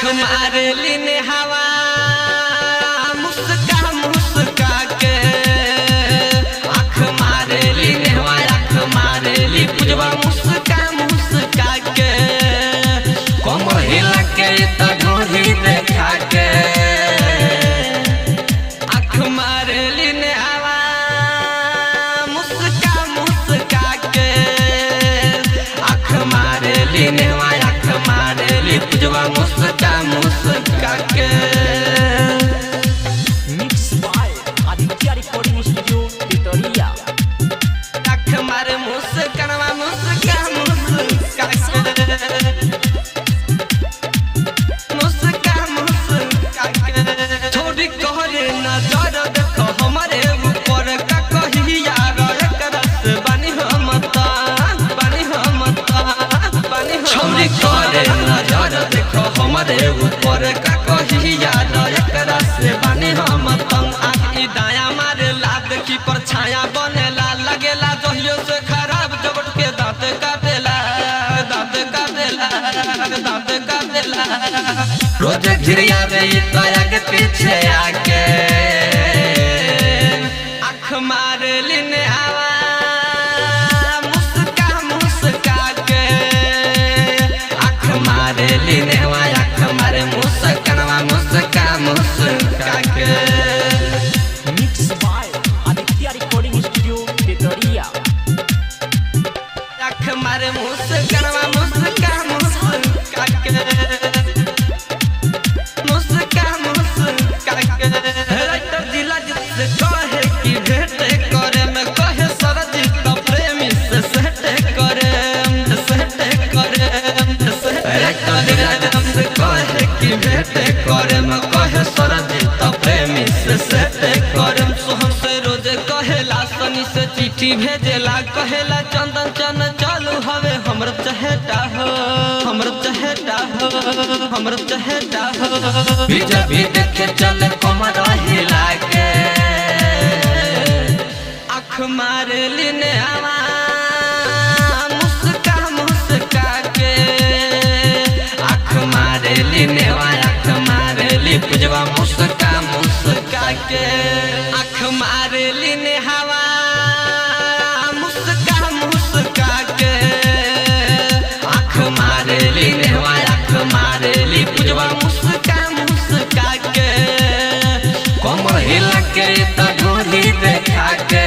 मारली ने हवा मुस्का मुस्का के आँख मारली ने हवा आँख मारली पुजवा मुस्का मुस्का के कमर हिला के तो ढोली देखा के आँख मारली ने हवा मुस्का मुस्का के आँख मारली ने हवा आँख मारली पुजवा मुस्का मुस्का के mix by Aditya recording studio Pitariya. आँख मारे मुस्कानवा मुस्का मुस्का के मुस्का मुस्का के छोड़ी कहरे नजर देखो हमारे ऊपर का कहिया रह करस बनी हम ता छोड़ी कहरे नजर देखो हमारे ऊपर का कहिया रह करस बनी हम तंग आखी दाया मारे लाद की परछाया बनेला लगेला जहियो से खराब जबट के दांत काटेला दांत काटेला दांत काटेला रोज घिरिया रे तोया के पीछे आके आँख मारली ने हवा मुस्का मुस्का के आँख मारली ने हवा आँख मारे मुस्कानवा मुस्का मुस्का के mix by Aditya recording studio Pitariya. आँख मारे मुस्कानवा मुस्का मुस्का के मुस्का मुस्का के राइटर जिला जिससे कहे कि भेंट करे में कहे सरजीत का प्रेमी से सेट करे राइटर जिला जिससे कहे कि भेंट करे में कहे सरजीत का प्रेमी से सेट करे सोहम से रोज कहेला सनी से चिट्ठी भेजेला कहेला चंदन चन चालू हवे हमर चहेटा हो हमर चहेटा हो हमर चहेटा हो बीजा भी देखे चल कमर हिला के आँख मारली ने हवा मुस्का मुस्का के आँख मारली ने हवा आँख मारली पुजवा मुस्का मुस्का के आँख मारली ने हवा मुस्का मुस्का के आँख मारली ने हवा आँख मारली पुजवा मुस्का मुस्का के कमर हिला के तो ढोली देखा के